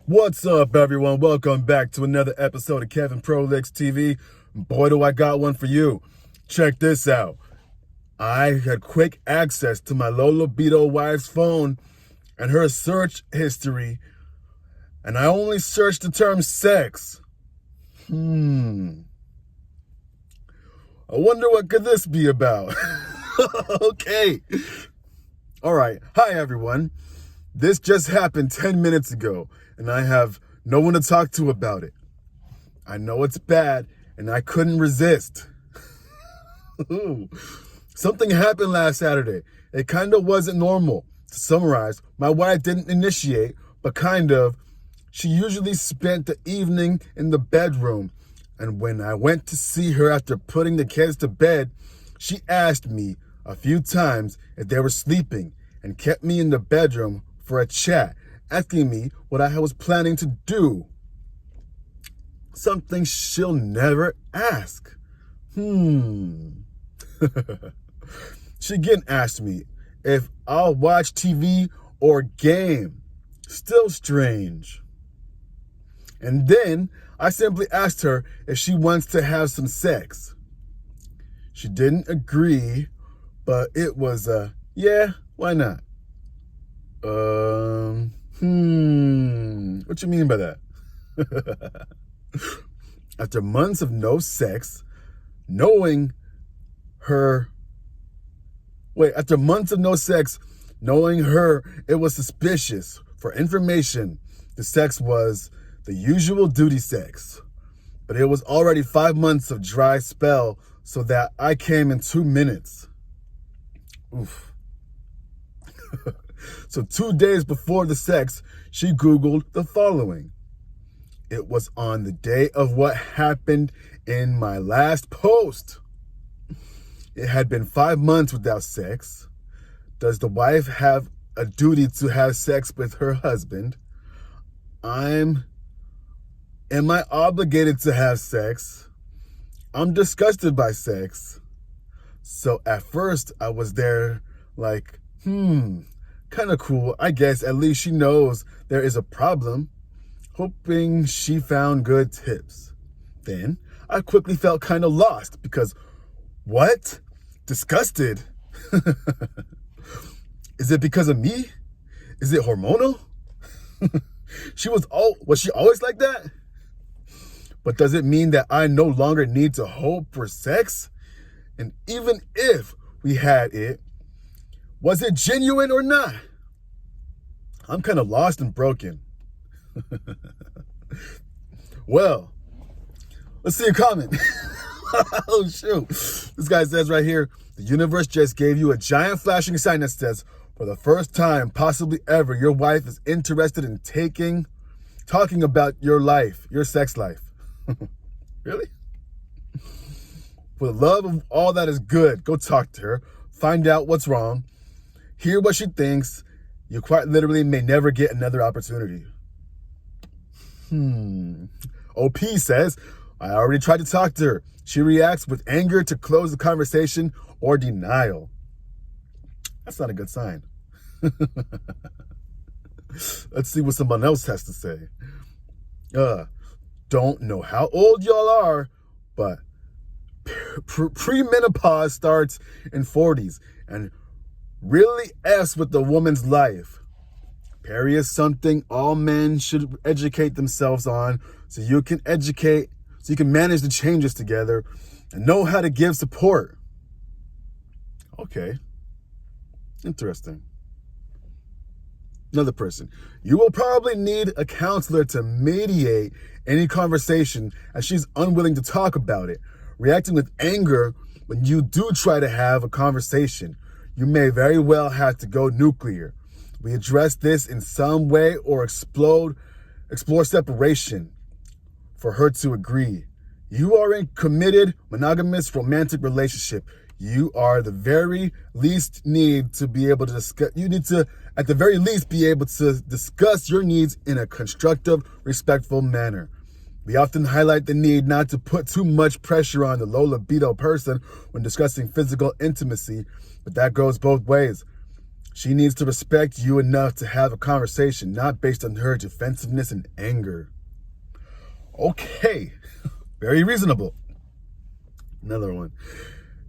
What's up, everyone? Welcome back to another episode of Kevin Prolix TV. Boy, do I got one for you. Check this out. I had quick access to my low libido wife's phone and her search history, and I only searched the term sex. I wonder what could this be about? Okay. All right. Hi, everyone. This just happened 10 minutes ago, and I have no one to talk to about it. I know it's bad, and I couldn't resist. Something happened last Saturday. It kind of wasn't normal. To summarize, my wife didn't initiate, but kind of. She usually spent the evening in the bedroom, and when I went to see her after putting the kids to bed, she asked me a few times if they were sleeping and kept me in the bedroom for a chat, asking me what I was planning to do. Something she'll never ask. She again asked me if I'll watch TV or game. Still strange. And then I simply asked her if she wants to have some sex. She didn't agree, but it was yeah, why not? What you mean by that? After months of no sex, knowing her, it was suspicious. For information, the sex was the usual duty sex, but it was already 5 months of dry spell, so that I came in 2 minutes. Oof. So 2 days before the sex, she Googled the following. It was on the day of what happened in my last post. It had been 5 months without sex. Does the wife have a duty to have sex with her husband? Am I obligated to have sex? I'm disgusted by sex. So at first I was there like, kind of cool. I guess at least she knows there is a problem. Hoping she found good tips. Then I quickly felt kind of lost because what? Disgusted? Is it because of me? Is it hormonal? Was she always like that? But does it mean that I no longer need to hope for sex? And even if we had it, was it genuine or not? I'm kind of lost and broken. Well, let's see a comment. Oh, shoot. This guy says right here, the universe just gave you a giant flashing sign that says, for the first time, possibly ever, your wife is interested in talking about your life, your sex life. Really? For the love of all that is good, go talk to her, find out what's wrong, hear what she thinks. You quite literally may never get another opportunity. OP says, I already tried to talk to her. She reacts with anger to close the conversation or denial. That's not a good sign. Let's see what someone else has to say. Don't know how old y'all are, but premenopause starts in 40s and really F's with the woman's life. Peri is something all men should educate themselves on so you can manage the changes together and know how to give support. Okay. Interesting. Another person. You will probably need a counselor to mediate any conversation as she's unwilling to talk about it, reacting with anger when you do try to have a conversation. You may very well have to go nuclear. We address this in some way or explore separation for her to agree. You are in committed, monogamous, romantic relationship. You are the very least need to be able to discuss. You need to, at the very least, be able to discuss your needs in a constructive, respectful manner. We often highlight the need not to put too much pressure on the low libido person when discussing physical intimacy, but that goes both ways. She needs to respect you enough to have a conversation, not based on her defensiveness and anger. Okay, very reasonable. Another one.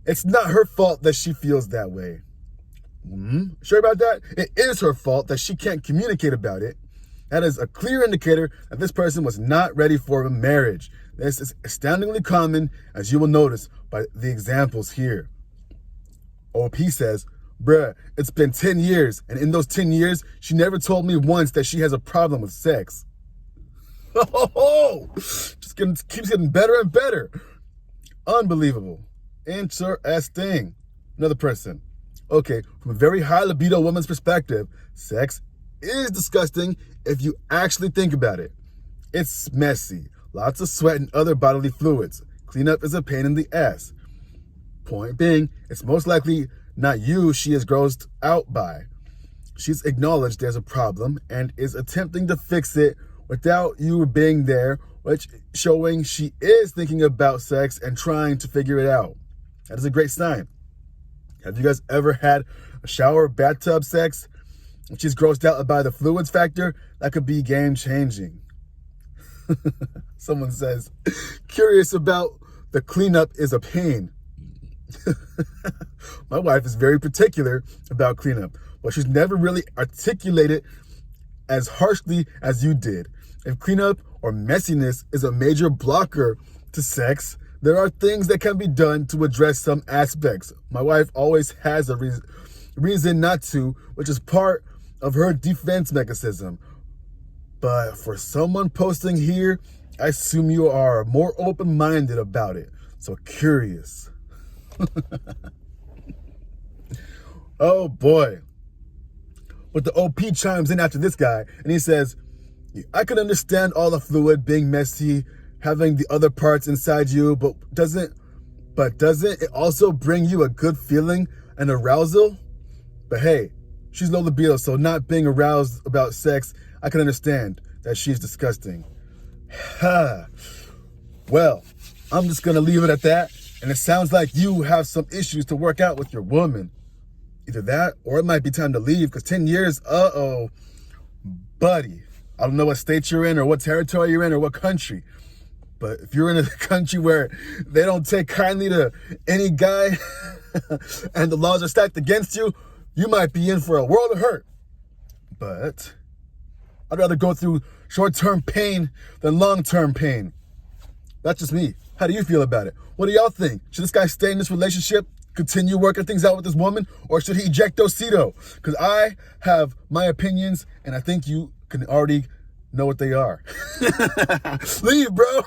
It's not her fault that she feels that way. Sure about that? It is her fault that she can't communicate about it. That is a clear indicator that this person was not ready for a marriage. This is astoundingly common, as you will notice by the examples here. OP says, bruh, it's been 10 years, and in those 10 years, she never told me once that she has a problem with sex. Keeps getting better and better. Unbelievable. Interesting. Another person. Okay, from a very high libido woman's perspective, sex is disgusting if you actually think about it. It's messy, lots of sweat and other bodily fluids. Cleanup is a pain in the ass. Point being, it's most likely not you she is grossed out by. She's acknowledged there's a problem and is attempting to fix it without you being there, which showing she is thinking about sex and trying to figure it out. That is a great sign. Have you guys ever had a shower, bathtub sex? If she's grossed out by the fluids factor, that could be game-changing. Someone says, curious about the cleanup is a pain. My wife is very particular about cleanup, but she's never really articulated as harshly as you did. If cleanup or messiness is a major blocker to sex, there are things that can be done to address some aspects. My wife always has a reason not to, which is part of her defense mechanism. But for someone posting here, I assume you are more open-minded about it. So curious. Oh boy. But the OP chimes in after this guy and he says, I can understand all the fluid being messy, having the other parts inside you, but doesn't it also bring you a good feeling and arousal? But hey, she's low libido, so not being aroused about sex, I can understand that she's disgusting. Well, I'm just gonna leave it at that, and it sounds like you have some issues to work out with your woman. Either that, or it might be time to leave, because 10 years, buddy. I don't know what state you're in, or what territory you're in, or what country. But if you're in a country where they don't take kindly to any guy and the laws are stacked against you, you might be in for a world of hurt. But I'd rather go through short-term pain than long-term pain. That's just me. How do you feel about it? What do y'all think? Should this guy stay in this relationship, continue working things out with this woman, or should he ejectocito? Because I have my opinions, and I think you can already know what they are. Leave, bro.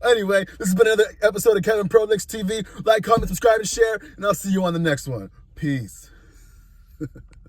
Anyway, this has been another episode of Kevin Prolix TV. Like, comment, subscribe, and share, and I'll see you on the next one. Peace.